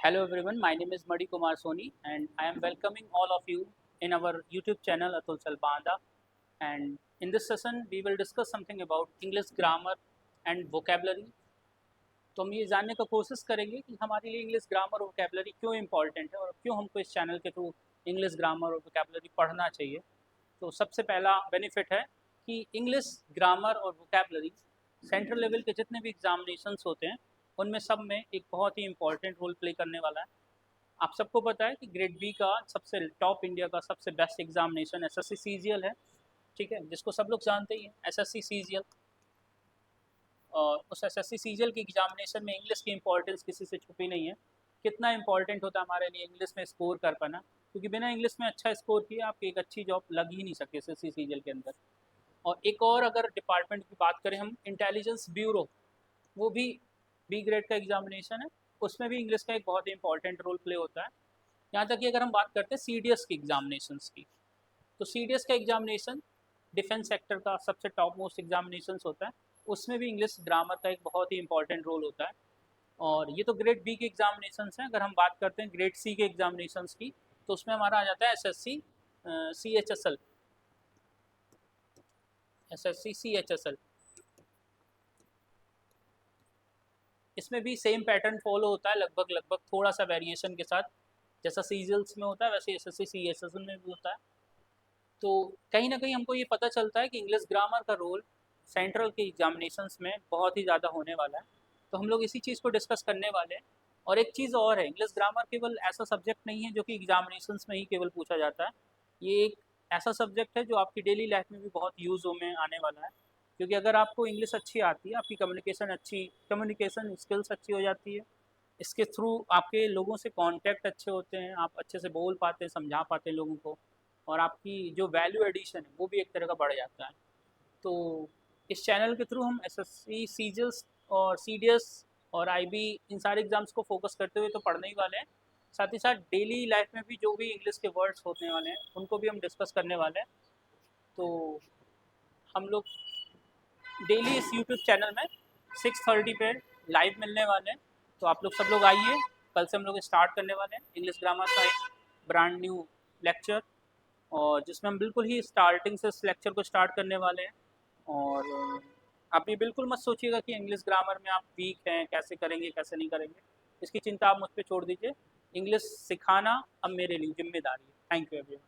Hello everyone, my name is Madi Kumar Soni and I am welcoming all of you in our YouTube channel Atul Salbanda, and in this session we will discuss something about English grammar and vocabulary। तो हम ये जानने का कोशिश करेंगे कि हमारे लिए इंग्लिश ग्रामर और वोकेबलरी क्यों इंपॉर्टेंट है और क्यों हमको इस चैनल के थ्रू इंग्लिश ग्रामर और वोकेबलरी पढ़ना चाहिए। तो सबसे पहला बेनिफिट है कि इंग्लिश ग्रामर और वोकेबलरी सेंट्रल लेवल के जितने भी एग्जामिनेशंस होते हैं उनमें सब में एक बहुत ही इंपॉर्टेंट रोल प्ले करने वाला है। आप सबको पता है कि ग्रेड बी का सबसे टॉप इंडिया का सबसे बेस्ट एग्जामिनेशन एसएससी सीजीएल है, ठीक है, जिसको सब लोग जानते ही हैं एसएससी सीजीएल। और उस एसएससी सीजीएल की एग्जामिनेशन में इंग्लिश की इंपॉर्टेंस किसी से छुपी नहीं है। कितना इंपॉर्टेंट होता है हमारे लिए इंग्लिश में स्कोर कर पाना, क्योंकि बिना इंग्लिश में अच्छा स्कोर किए आपकी एक अच्छी जॉब लग ही नहीं सकती एसएससी सीजीएल के अंदर। और एक और अगर डिपार्टमेंट की बात करें हम, इंटेलिजेंस ब्यूरो, वो भी बी ग्रेड का एग्जामिनेशन है, उसमें भी इंग्लिश का एक बहुत ही इंपॉर्टेंट रोल प्ले होता है। यहाँ तक कि अगर हम बात करते हैं सीडीएस की एग्जामिनेशंस की, तो सीडीएस का एग्जामिनेशन डिफेंस सेक्टर का सबसे टॉप मोस्ट एग्जामिनेशन होता है, उसमें भी इंग्लिश ग्रामर का एक बहुत ही इंपॉर्टेंट रोल होता है। और ये तो ग्रेड बी के एग्जामिनेशन हैं। अगर हम बात करते हैं ग्रेड सी के एग्जामिनेशन की, तो उसमें हमारा आ जाता है एसएससी CHSL, एसएससी CHSL। इसमें भी सेम पैटर्न फॉलो होता है, लगभग लगभग थोड़ा सा वेरिएशन के साथ। जैसा सीजल्स में होता है वैसे एसएससी CHSL में भी होता है। तो कहीं ना कहीं हमको ये पता चलता है कि इंग्लिश ग्रामर का रोल सेंट्रल के एग्जामिनेशंस में बहुत ही ज़्यादा होने वाला है। तो हम लोग इसी चीज़ को डिस्कस करने वाले हैं। और एक चीज़ और है, इंग्लिश ग्रामर केवल ऐसा सब्जेक्ट नहीं है जो कि एग्जामिनेशंस में ही केवल पूछा जाता है। ये एक ऐसा सब्जेक्ट है जो आपकी डेली लाइफ में भी बहुत यूज़ में आने वाला है, क्योंकि अगर आपको इंग्लिश अच्छी आती है, आपकी कम्युनिकेशन स्किल्स अच्छी हो जाती है, इसके थ्रू आपके लोगों से कांटेक्ट अच्छे होते हैं, आप अच्छे से बोल पाते हैं, समझा पाते हैं लोगों को, और आपकी जो वैल्यू एडिशन है वो भी एक तरह का बढ़ जाता है। तो इस चैनल के थ्रू हम एसएससी सीजीएल्स और सीडीएस और आईबी इन सारे एग्जाम्स को फोकस करते हुए तो पढ़ने ही वाले हैं, साथ ही साथ डेली लाइफ में भी जो भी इंग्लिश के वर्ड्स होने वाले हैं उनको भी हम डिस्कस करने वाले हैं। तो हम लोग डेली इस यूट्यूब चैनल में 6:30 पे लाइव मिलने वाले हैं। तो आप लोग सब लोग आइए, कल से हम लोग स्टार्ट करने वाले हैं इंग्लिश ग्रामर का एक ब्रांड न्यू लेक्चर, और जिसमें हम बिल्कुल ही स्टार्टिंग से इस लेक्चर को स्टार्ट करने वाले हैं। और आप ये बिल्कुल मत सोचिएगा कि इंग्लिश ग्रामर में आप वीक हैं, कैसे करेंगे कैसे नहीं करेंगे, इसकी चिंता आप मुझ पर छोड़ दीजिए। इंग्लिश सिखाना अब मेरे लिए जिम्मेदारी है। Thank you everyone.